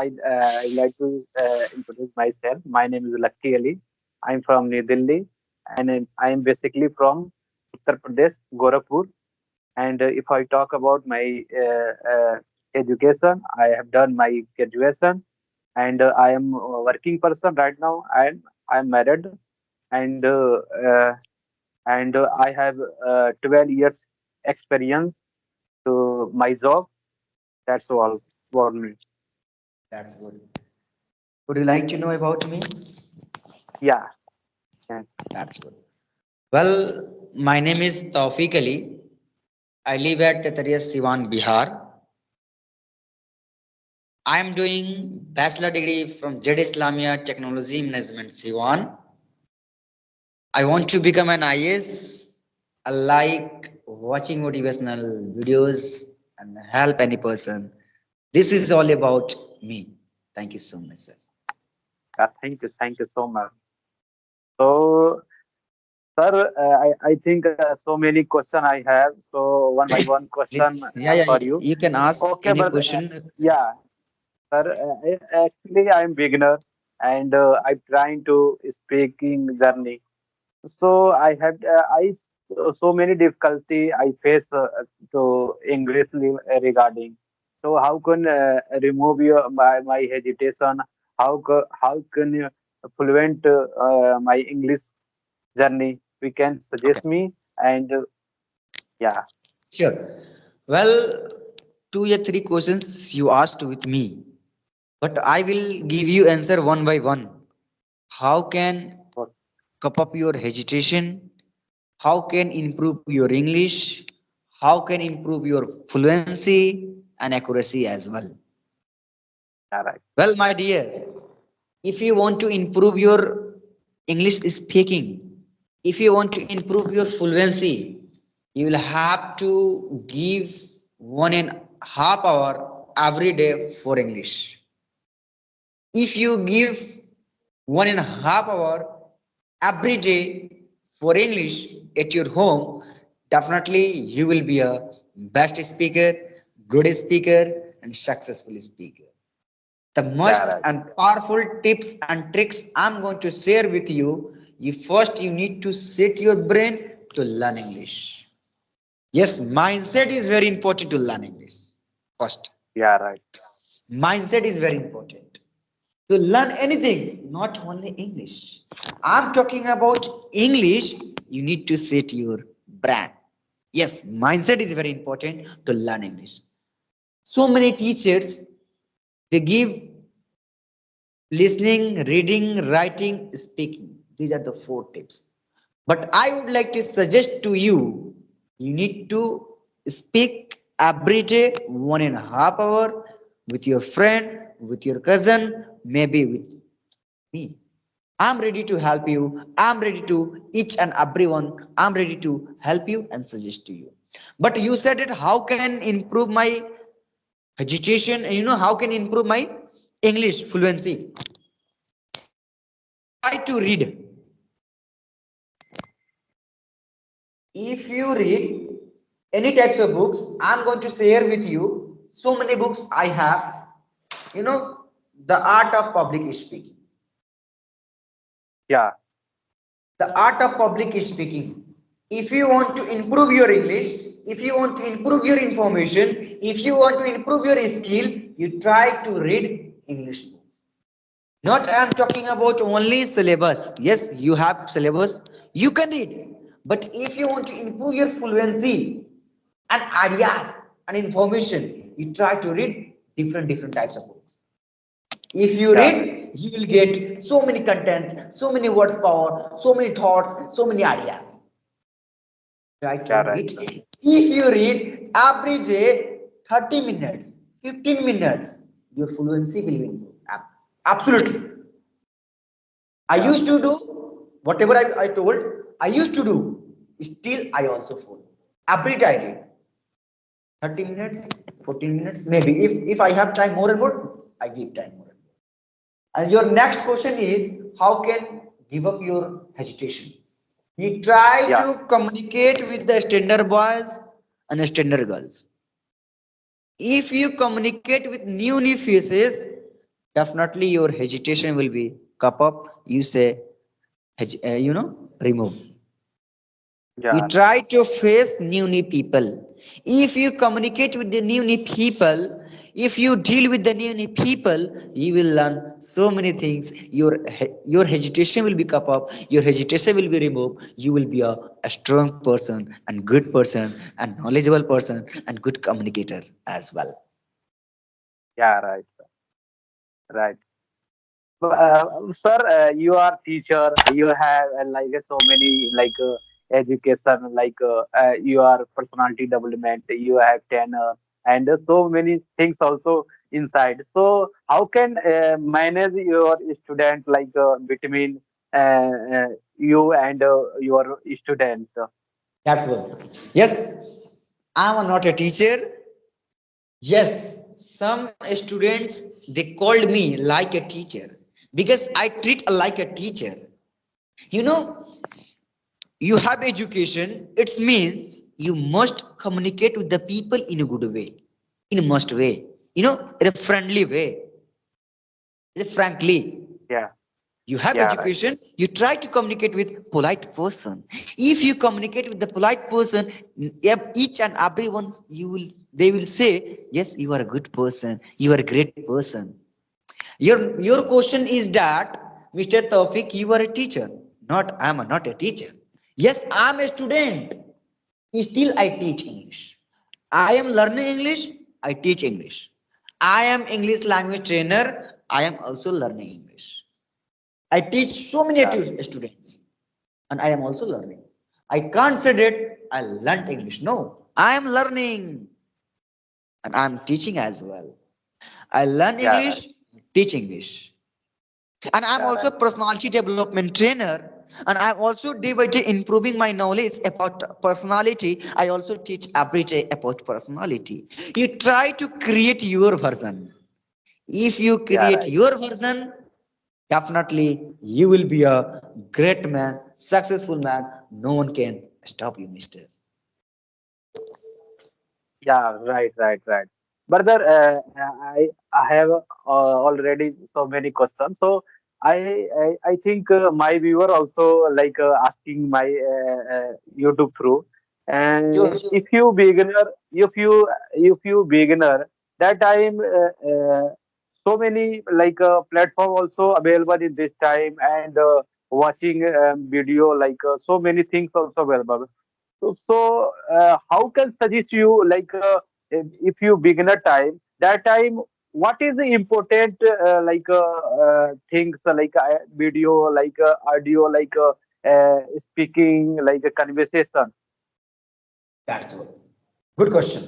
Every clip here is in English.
I'd like to introduce myself. My name is Lucky Ali. I'm from New Delhi, and I'm basically from Uttar Pradesh, Gorakhpur. And if I talk about my education, I have done my graduation, and I am a working person right now. I'm married, and uh, uh, and I have 12 years experience to my job. That's all for me. That's good. Would you like to know about me? Yeah. Yeah. That's good. Well, my name is Tawfiq Ali. I live at Tetariya Siwan, Bihar. I am doing bachelor degree from Z Islamia Technology Management Siwan. I want to become an IS. I like watching motivational videos and help any person. This is all about me. Thank you so much, sir. Thank you so much. So, sir, I think so many question I have. So one by one question Please, yeah, for you. you can ask Okay, any but question. yeah, sir. Actually, I am beginner, and I'm trying to speaking journey. So I have so many difficulty I face to English regarding. So how can remove my hesitation? How can you fluent my English journey? We can Okay, suggest me and yeah, sure. Well, two or three questions you asked with me, but I will give you answer one by one. How can o- cup up your hesitation? How can improve your English? How can improve your fluency and accuracy as well? yeah, right, Well, my dear, if you want to improve your English speaking, if you want to improve your fluency, you will have to give 1.5 hour every day for English. If you give 1.5 hour every day for English at your home, definitely you will be a best speaker, good speaker, and successful speaker. The yeah, most right, and powerful tips and tricks I'm going to share with you. You need to set your brain to learn English. Yes, mindset is very important to learn English. First, yeah, right, mindset is very important to learn anything, not only English. I'm talking about English. You need to set your brain. Yes, mindset is very important to learn English. So many teachers they give listening, reading, writing, speaking. These are the four tips. But I would like to suggest to you, you need to speak every day 1.5 hour with your friend, with your cousin, maybe with me. I'm ready to help you. I'm ready to each and everyone. I'm ready to help you and suggest to you. But you said it, how can improve my agitation? How can improve my English fluency? Try to read. If you read any types of books, I'm going to share with you so many books I have. You know, the art of public speaking. yeah, The art of public speaking. If you want to improve your English, if you want to improve your information, if you want to improve your skill, you try to read English books. Not I am talking about only syllabus. Yes, you have syllabus, you can read. But if you want to improve your fluency and ideas and information, you try to read different types of books. If you yeah, right, read, you will get so many contents, so many words power, so many thoughts, so many ideas. Try to yeah, right, read. If you read every day 30 minutes, 15 minutes, your fluency will improve. Absolutely. I yeah, used to do whatever I told, I used to do. Still, I also follow. Every day I read 30 minutes, 14 minutes, maybe. If I have time more and more, I give time more and more. And your next question is how can give up your hesitation? You try yeah, to communicate with the standard boys and standard girls. If you communicate with new faces, definitely your hesitation will be cup up. You say, remove. You Yeah, try to face new people. If you communicate with the new people, if you deal with the new people, you will learn so many things. Your hesitation will be cup up. Your hesitation will be removed. You will be a strong person and good person and knowledgeable person and good communicator as well. yeah, right, right. Sir, you are teacher. You have like so many like education, like your personality development. You have tenure and so many things also inside. So how can manage your student like between you and your student? That's all. Yes, I'm not a teacher. Yes, some students they called me like a teacher because I treat like a teacher. You know, you have education, it means you must communicate with the people in a good way, in a must way, in a friendly way, frankly. Yeah, You have yeah, right. education, you try to communicate with polite person. If you communicate with the polite person, each and everyone they will say, yes, you are a good person, you are a great person. Your question is that, Mr. Taufik, you are a teacher. Not, I am not a teacher. Yes, I am a student. Still, I teach English. I am learning English. I teach English. I am English language trainer. I am also learning English. I teach so many Yeah, students, and I am also learning. I can't say that I learned English. No, I am learning and I am teaching as well. I learn yeah, right. English, teach English. And I'm Yeah, also right. personality development trainer. And I'm also day by day improving my knowledge about personality. I also teach every day about personality. You try to create your version. If you Yeah, create right. your version, definitely you will be a great man, successful man. No one can stop you, mister. Yeah, right, right, right. Brother, I have already so many questions. So I think my viewer also like asking my YouTube through. Sure, And sure. if you beginner, that time so many like platform also available in this time and watching video like so many things also available. So, how can suggest you like if you begin a time that time what is the important like things like video like audio like speaking like a conversation? That's all. Good question.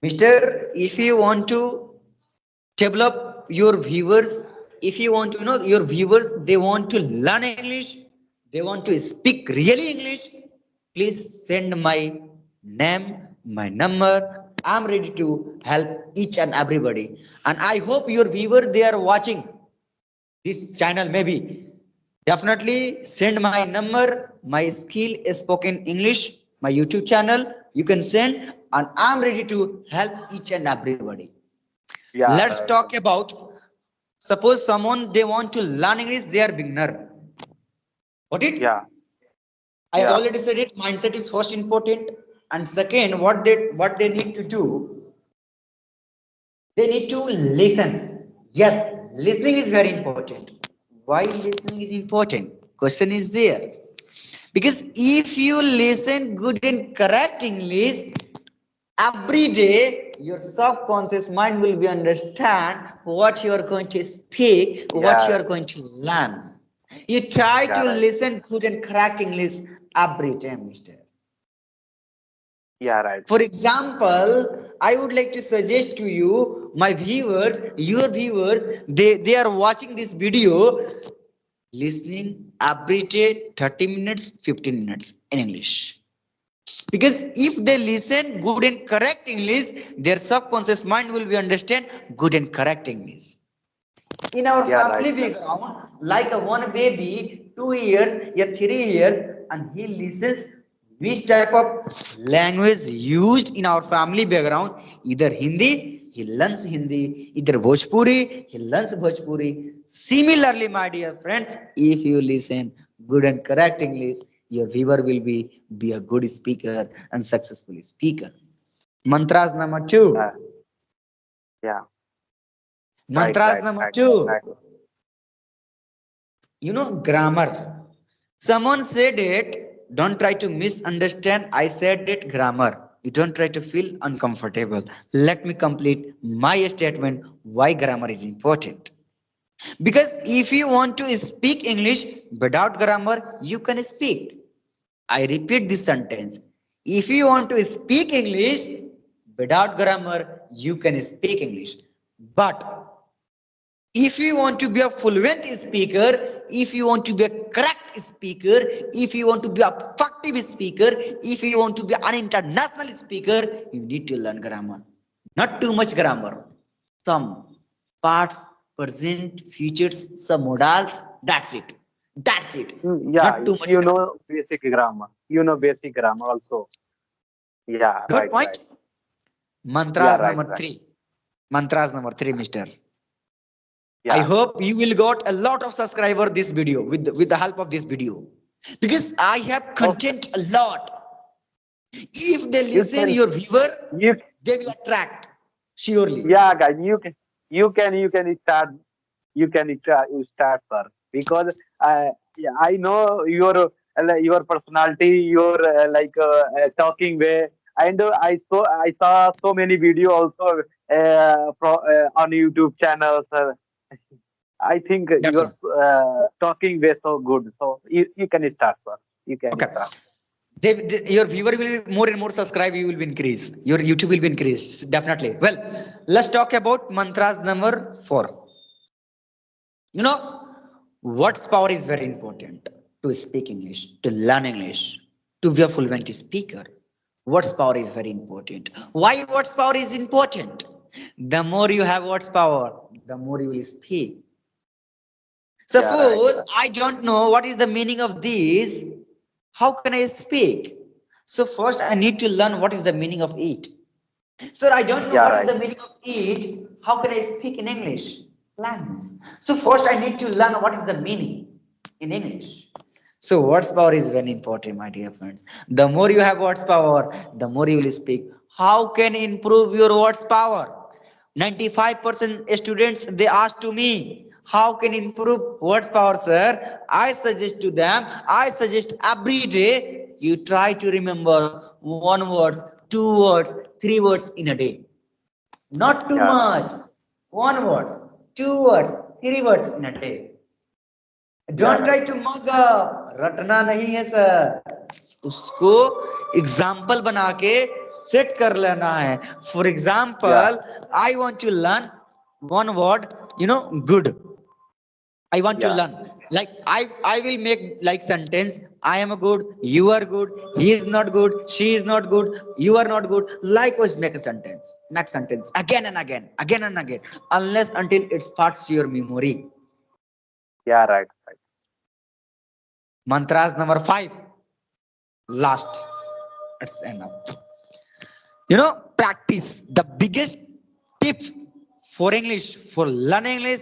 Mister, if you want to develop your viewers, if you want to know your viewers, they want to learn English, they want to speak really English, please send my name, my number. I'm ready to help each and everybody. And I hope your viewer they are watching this channel maybe. Definitely send my number, my skill is spoken English, my YouTube channel. You can send, and I'm ready to help each and everybody. Yeah, Let's right. talk about, suppose someone they want to learn English, they are beginner. Got it? Yeah, I yeah, already said it. Mindset is first important, and second, what they need to do, they need to listen. Yes, listening is very important. Why listening is important? Question is there. Because if you listen good and correct English, every day your subconscious mind will be understand what you are going to speak, what yeah, you are right. going to learn. You try Yeah, to right. listen good and correct English every time, mister. Yeah, right. For example, I would like to suggest to you, my viewers, your viewers, they are watching this video, listening every day 30 minutes, 15 minutes in English. Because if they listen good and correct English, their subconscious mind will be understand good and correct English. In our Yeah, right. family background, like a one baby, 2 years, yeah, 3 years, and he listens which type of language used in our family background, either Hindi, he learns Hindi. Either Bhojpuri, he learns Bhojpuri. Similarly, my dear friends, if you listen good and correct English, your viewer will be a good speaker and successful speaker. Mantras number Yeah, two. yeah. Right, Mantras right, number right, two. right. Grammar. Someone said it. Don't try to misunderstand. I said it grammar. You don't try to feel uncomfortable. Let me complete my statement why grammar is important. Because if you want to speak English without grammar, you can speak. I repeat this sentence. If you want to speak English without grammar, you can speak English. But if you want to be a fluent speaker, if you want to be a correct speaker, if you want to be a effective speaker, if you want to be an international speaker, you need to learn grammar. Not too much grammar. Some parts, present, futures, some modals. That's it. That's it. Yeah, Not too much you grammar. know basic grammar. You know basic grammar also. Yeah, Good right, right. point. Yeah, Mantras right, number right. three. Mantras number three, mister. I Yeah. hope you will got a lot of subscriber this video with the help of this video because I have Okay. content a lot. If they You listen can your viewer, you they will attract surely. yeah, guys. You can start. You start, sir. Because yeah, I know your personality, your talking way, and I saw so many video also on YouTube channels. I think That's your all. talking way so good. So you can start, sir. You can Okay. start. Your viewer will be more and more subscribe. You will be increase. Your YouTube will be increased definitely. Well, let's talk about mantras number four. You know, what's power is very important to speak English, to learn English, to be a fluent speaker. What's power is very important. Why what's power is important? The more you have what's power, the more you will speak. Yeah, right, Suppose right. I don't know what is the meaning of this, how can I speak? So first I need to learn what is the meaning of it. Sir, I don't know Yeah, what is right. the meaning of it. How can I speak in English? Language. So first I need to learn what is the meaning in English. So words power is very important, my dear friends. The more you have words power, the more you will speak. How can improve your words power? 95% students they ask to me, how can improve words power, sir? I suggest to them, I suggest every day you try to remember one words, two words, three words in a day. Not too Yeah, right. much. One words, two words, three words in a day. Yeah, Don't right. try to mug up. रटना नहीं है sir, उसको example बना के set कर लेना है. For Yeah, example I want to learn one word, good. I want to yeah, learn. Like I will make like sentence. I am good. You are good. He is not good. She is not good. You are not good. Likewise, make a sentence. Make sentence again and again, again and again, unless until it starts your memory. yeah, right, right. Mantras number five. Last. That's enough. Practice. The biggest tips for English, for learning English,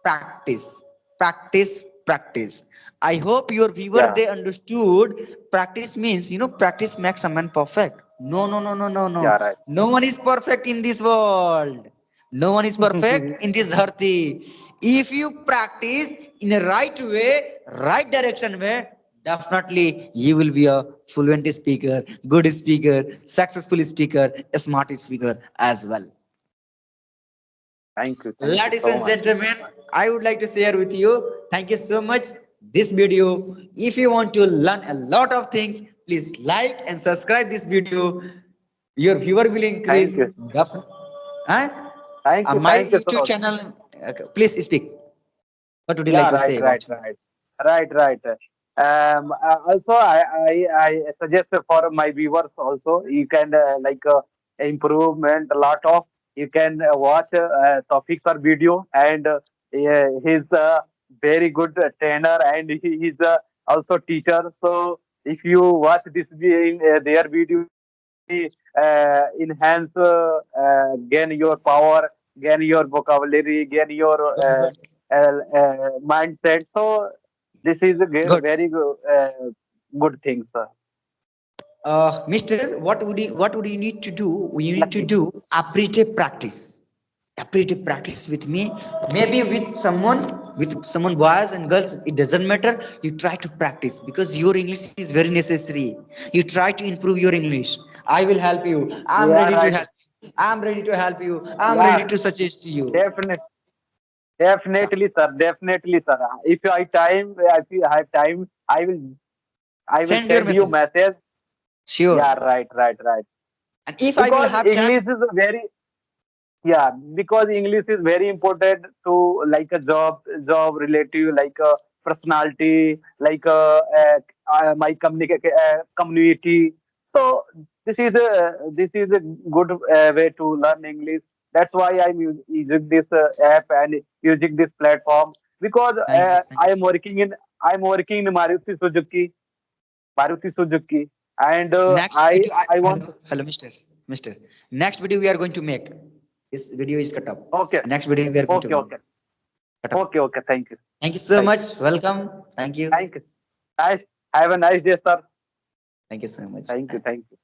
practice. Practice, practice. I hope your viewer Yeah, they understood. Practice means, practice makes a man perfect. No, no, no, no, no, no. yeah, right. No one is perfect in this world. No one is perfect in this dharti. If you practice in a right way, right direction way, definitely you will be a fluent speaker, good speaker, successful speaker, a smart speaker as well. Thank you Ladies so and much. gentlemen, I would like to share with you. Thank you so much. This video. If you want to learn a lot of things, please like and subscribe this video. Your viewer will increase. Thank you, Huh? My thank you YouTube so. channel. Okay, please speak. What would you like Yeah, to right, say right, about? right, right, right. Also, I suggest for my viewers also, you can improvement a lot of. You can watch topics or video, and yeah, he's a very good trainer, and he's also teacher. So if you watch this their video, enhance, gain your power, gain your vocabulary, gain your mindset. So this is a Good. very good thing, sir. Mister, what would you need to do? You need to Lucky. do everyday practice. Everyday practice with me. Maybe with someone, boys and girls. It doesn't matter. You try to practice because your English is very necessary. You try to improve your English. I will help you. I'm Yeah, ready to right. help. I'm ready to help you. I'm ready Yeah, to suggest to you. definitely. Yeah. Definitely, sir. Definitely, sir. If I have time, I will Send your send you message. message. Sure. Yeah, right, right, right. And if I will Because have time, English is a very, yeah, because English is very important to like a job relative, like a personality, like my community. So this is a good way to learn English. That's why I'm using this app and using this platform, because thank you. Thank you so much. I'm working in Maruti Suzuki, and Next video, I want hello, hello, Mister. Next video we are going to make. This video is cut up. okay, Next video we are going to okay, make. okay, Cut up. okay, okay. Thank you, Thank you so thank you, much. Welcome. Thank you. thank you. Nice. Have a nice day, sir. Thank you so much. Thank you, thank you.